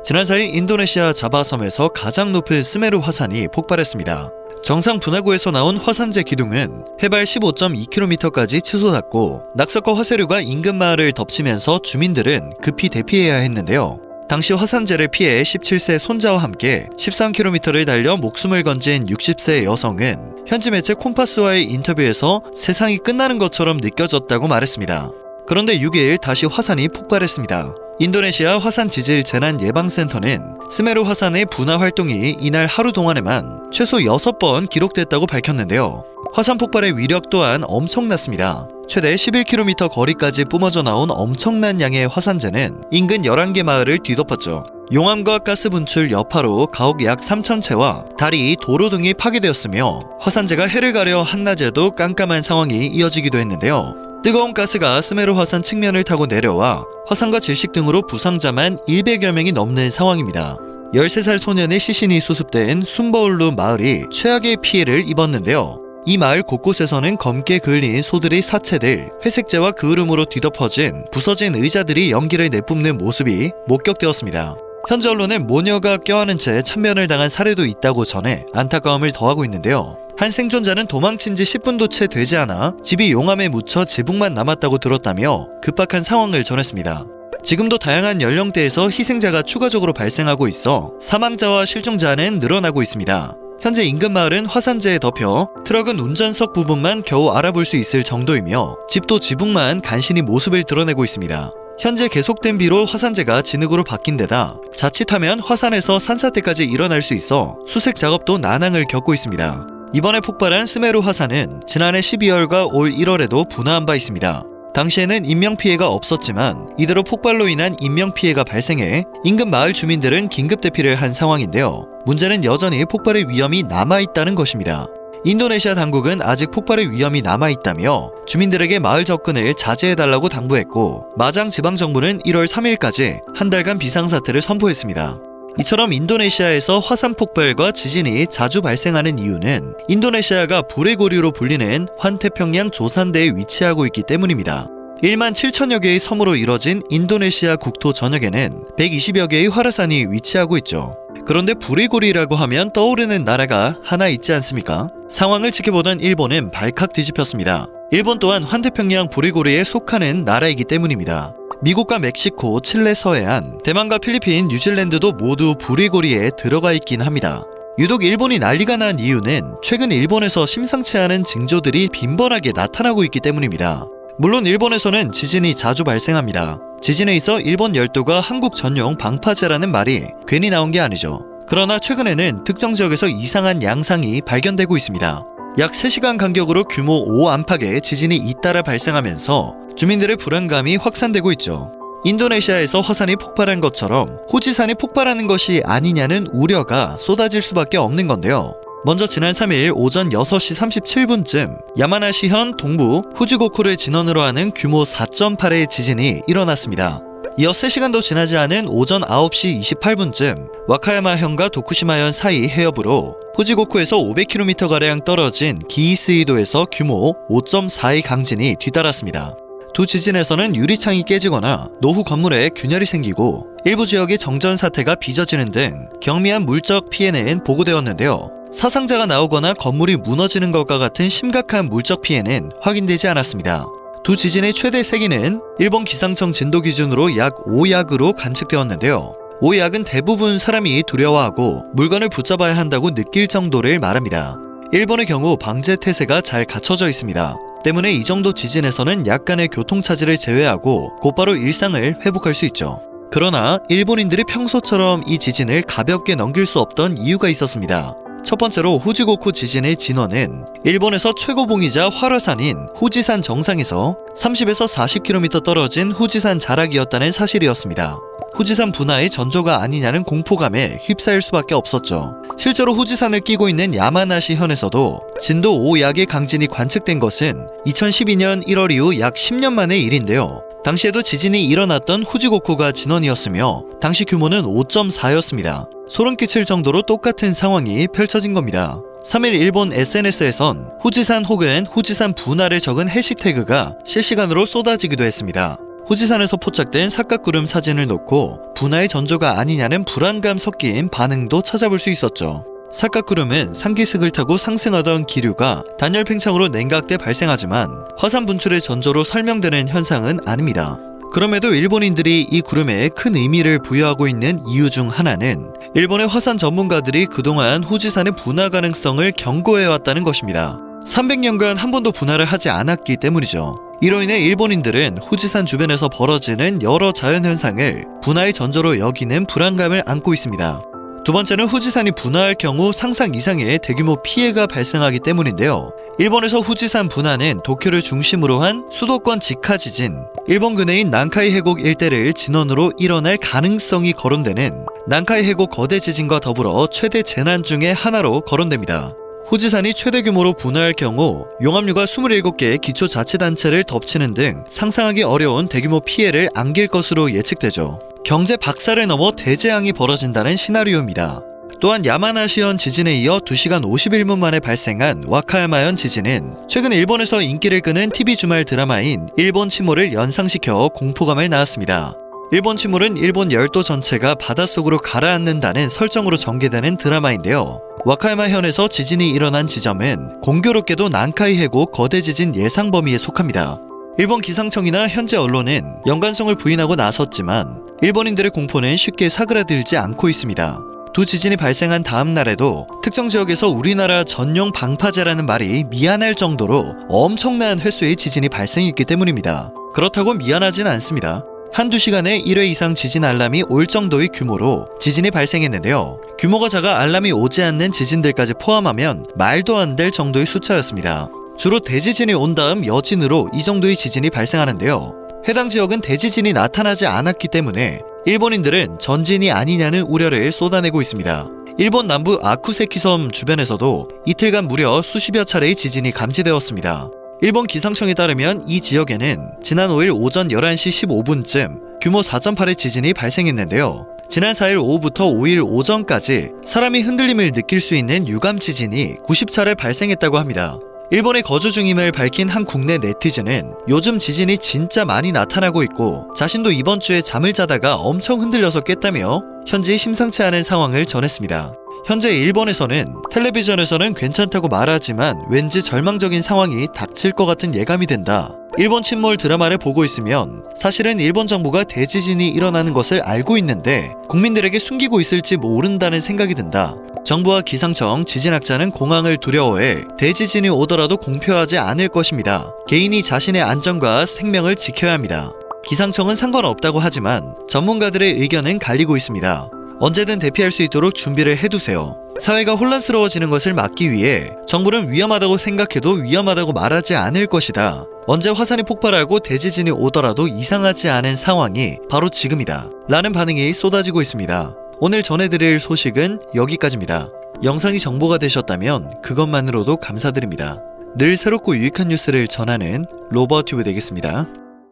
지난 4일 인도네시아 자바섬에서 가장 높은 스메루 화산이 폭발했습니다. 정상 분화구에서 나온 화산재 기둥은 해발 15.2km까지 치솟았고 낙석과 화쇄류가 인근 마을을 덮치면서 주민들은 급히 대피해야 했는데요. 당시 화산재를 피해 17세 손자와 함께 13km를 달려 목숨을 건진 60세 여성은 현지 매체 콤파스와의 인터뷰에서 세상이 끝나는 것처럼 느껴졌다고 말했습니다. 그런데 6일 다시 화산이 폭발했습니다. 인도네시아 화산 지질 재난 예방센터는 스메루 화산의 분화 활동이 이날 하루 동안에만 최소 6번 기록됐다고 밝혔는데요. 화산 폭발의 위력 또한 엄청났습니다. 최대 11km 거리까지 뿜어져 나온 엄청난 양의 화산재는 인근 11개 마을을 뒤덮었죠. 용암과 가스 분출 여파로 가옥 약 3,000채와 다리, 도로 등이 파괴되었으며 화산재가 해를 가려 한낮에도 깜깜한 상황이 이어지기도 했는데요. 뜨거운 가스가 스메루 화산 측면을 타고 내려와 화산과 질식 등으로 부상자만 100여 명이 넘는 상황입니다. 13살 소년의 시신이 수습된 숨버울루 마을이 최악의 피해를 입었는데요. 이 마을 곳곳에서는 검게 그을린 소들의 사체들, 회색재와 그을음으로 뒤덮어진 부서진 의자들이 연기를 내뿜는 모습이 목격되었습니다. 현지 언론은 모녀가 껴안은 채 참변을 당한 사례도 있다고 전해 안타까움을 더하고 있는데요. 한 생존자는 도망친 지 10분도 채 되지 않아 집이 용암에 묻혀 지붕만 남았다고 들었다며 급박한 상황을 전했습니다. 지금도 다양한 연령대에서 희생자가 추가적으로 발생하고 있어 사망자와 실종자는 늘어나고 있습니다. 현재 인근 마을은 화산재에 덮여 트럭은 운전석 부분만 겨우 알아볼 수 있을 정도이며 집도 지붕만 간신히 모습을 드러내고 있습니다. 현재 계속된 비로 화산재가 진흙으로 바뀐 데다 자칫하면 화산에서 산사태까지 일어날 수 있어 수색 작업도 난항을 겪고 있습니다. 이번에 폭발한 스메루 화산은 지난해 12월과 올 1월에도 분화한 바 있습니다. 당시에는 인명피해가 없었지만 이대로 폭발로 인한 인명피해가 발생해 인근 마을 주민들은 긴급 대피를 한 상황인데요. 문제는 여전히 폭발의 위험이 남아있다는 것입니다. 인도네시아 당국은 아직 폭발의 위험이 남아있다며 주민들에게 마을 접근을 자제해달라고 당부했고 마장 지방정부는 1월 3일까지 한 달간 비상사태를 선포했습니다. 이처럼 인도네시아에서 화산 폭발과 지진이 자주 발생하는 이유는 인도네시아가 불의 고리로 불리는 환태평양 조산대에 위치하고 있기 때문입니다. 1만 7천여 개의 섬으로 이뤄진 인도네시아 국토 전역에는 120여 개의 활화산이 위치하고 있죠. 그런데 불의 고리라고 하면 떠오르는 나라가 하나 있지 않습니까? 상황을 지켜보던 일본은 발칵 뒤집혔습니다. 일본 또한 환태평양 불의 고리에 속하는 나라이기 때문입니다. 미국과 멕시코, 칠레 서해안, 대만과 필리핀, 뉴질랜드도 모두 불의 고리에 들어가 있긴 합니다. 유독 일본이 난리가 난 이유는 최근 일본에서 심상치 않은 징조들이 빈번하게 나타나고 있기 때문입니다. 물론 일본에서는 지진이 자주 발생합니다. 지진에 있어 일본 열도가 한국 전용 방파제라는 말이 괜히 나온 게 아니죠. 그러나 최근에는 특정 지역에서 이상한 양상이 발견되고 있습니다. 약 3시간 간격으로 규모 5 안팎의 지진이 잇따라 발생하면서 주민들의 불안감이 확산되고 있죠. 인도네시아에서 화산이 폭발한 것처럼 후지산이 폭발하는 것이 아니냐는 우려가 쏟아질 수밖에 없는 건데요. 먼저 지난 3일 오전 6시 37분쯤 야마나시현 동부 후지고쿠를 진원으로 하는 규모 4.8의 지진이 일어났습니다. 이어 3시간도 지나지 않은 오전 9시 28분쯤 와카야마현과 도쿠시마현 사이 해협으로 후지고쿠에서 500km가량 떨어진 기이스이도에서 규모 5.4의 강진이 뒤따랐습니다. 두 지진에서는 유리창이 깨지거나 노후 건물에 균열이 생기고 일부 지역의 정전 사태가 빚어지는 등 경미한 물적 피해는 보고되었는데요. 사상자가 나오거나 건물이 무너지는 것과 같은 심각한 물적 피해는 확인되지 않았습니다. 두 지진의 최대 세기는 일본 기상청 진도 기준으로 약 5약으로 관측되었는데요. 5약은 대부분 사람이 두려워하고 물건을 붙잡아야 한다고 느낄 정도를 말합니다. 일본의 경우 방제 태세가 잘 갖춰져 있습니다. 때문에 이 정도 지진에서는 약간의 교통차질을 제외하고 곧바로 일상을 회복할 수 있죠. 그러나 일본인들이 평소처럼 이 지진을 가볍게 넘길 수 없던 이유가 있었습니다. 첫 번째로 후지고쿠 지진의 진원은 일본에서 최고봉이자 활화산인 후지산 정상에서 30에서 40km 떨어진 후지산 자락이었다는 사실이었습니다. 후지산 분화의 전조가 아니냐는 공포감에 휩싸일 수밖에 없었죠. 실제로 후지산을 끼고 있는 야마나시현에서도 진도 5약의 강진이 관측된 것은 2012년 1월 이후 약 10년 만의 일인데요. 당시에도 지진이 일어났던 후지고쿠가 진원이었으며 당시 규모는 5.4였습니다. 소름 끼칠 정도로 똑같은 상황이 펼쳐진 겁니다. 3일 일본 SNS에선 후지산 혹은 후지산 분화를 적은 해시태그가 실시간으로 쏟아지기도 했습니다. 후지산에서 포착된 삿갓구름 사진을 놓고 분화의 전조가 아니냐는 불안감 섞인 반응도 찾아볼 수 있었죠. 삿갓구름은 상기승을 타고 상승하던 기류가 단열 팽창으로 냉각돼 발생하지만 화산 분출의 전조로 설명되는 현상은 아닙니다. 그럼에도 일본인들이 이 구름에 큰 의미를 부여하고 있는 이유 중 하나는 일본의 화산 전문가들이 그동안 후지산의 분화 가능성을 경고해왔다는 것입니다. 300년간 한 번도 분화를 하지 않았기 때문이죠. 이로 인해 일본인들은 후지산 주변에서 벌어지는 여러 자연현상을 분화의 전조로 여기는 불안감을 안고 있습니다. 두 번째는 후지산이 분화할 경우 상상 이상의 대규모 피해가 발생하기 때문인데요. 일본에서 후지산 분화는 도쿄를 중심으로 한 수도권 직하 지진, 일본 근해인 난카이 해곡 일대를 진원으로 일어날 가능성이 거론되는 난카이 해곡 거대 지진과 더불어 최대 재난 중의 하나로 거론됩니다. 후지산이 최대 규모로 분화할 경우 용암류가 27개의 기초자치단체를 덮치는 등 상상하기 어려운 대규모 피해를 안길 것으로 예측되죠. 경제 박살을 넘어 대재앙이 벌어진다는 시나리오입니다. 또한 야마나시현 지진에 이어 2시간 51분 만에 발생한 와카야마현 지진은 최근 일본에서 인기를 끄는 TV 주말 드라마인 일본 침몰을 연상시켜 공포감을 낳았습니다. 일본 침몰은 일본 열도 전체가 바닷속으로 가라앉는다는 설정으로 전개되는 드라마인데요. 와카야마현에서 지진이 일어난 지점은 공교롭게도 난카이 해곡 거대 지진 예상 범위에 속합니다. 일본 기상청이나 현지 언론은 연관성을 부인하고 나섰지만 일본인들의 공포는 쉽게 사그라들지 않고 있습니다. 두 지진이 발생한 다음 날에도 특정 지역에서 우리나라 전용 방파제라는 말이 미안할 정도로 엄청난 횟수의 지진이 발생했기 때문입니다. 그렇다고 미안하진 않습니다. 한두 시간에 1회 이상 지진 알람이 올 정도의 규모로 지진이 발생했는데요. 규모가 작아 알람이 오지 않는 지진들까지 포함하면 말도 안 될 정도의 숫자였습니다. 주로 대지진이 온 다음 여진으로 이 정도의 지진이 발생하는데요. 해당 지역은 대지진이 나타나지 않았기 때문에 일본인들은 전진이 아니냐는 우려를 쏟아내고 있습니다. 일본 남부 아쿠세키 섬 주변에서도 이틀간 무려 수십여 차례의 지진이 감지되었습니다. 일본 기상청에 따르면 이 지역에는 지난 5일 오전 11시 15분쯤 규모 4.8의 지진이 발생했는데요. 지난 4일 오후부터 5일 오전까지 사람이 흔들림을 느낄 수 있는 유감 지진이 90차례 발생했다고 합니다. 일본에 거주 중임을 밝힌 한 국내 네티즌은 요즘 지진이 진짜 많이 나타나고 있고 자신도 이번 주에 잠을 자다가 엄청 흔들려서 깼다며 현재 심상치 않은 상황을 전했습니다. 현재 일본에서는 텔레비전에서는 괜찮다고 말하지만 왠지 절망적인 상황이 닥칠 것 같은 예감이 든다. 일본 침몰 드라마를 보고 있으면 사실은 일본 정부가 대지진이 일어나는 것을 알고 있는데 국민들에게 숨기고 있을지 모른다는 생각이 든다. 정부와 기상청, 지진학자는 공황을 두려워해 대지진이 오더라도 공표하지 않을 것입니다. 개인이 자신의 안전과 생명을 지켜야 합니다. 기상청은 상관없다고 하지만 전문가들의 의견은 갈리고 있습니다. 언제든 대피할 수 있도록 준비를 해두세요. 사회가 혼란스러워지는 것을 막기 위해 정부는 위험하다고 생각해도 위험하다고 말하지 않을 것이다. 언제 화산이 폭발하고 대지진이 오더라도 이상하지 않은 상황이 바로 지금이다. 라는 반응이 쏟아지고 있습니다. 오늘 전해드릴 소식은 여기까지입니다. 영상이 정보가 되셨다면 그것만으로도 감사드립니다. 늘 새롭고 유익한 뉴스를 전하는 로버튜브 되겠습니다.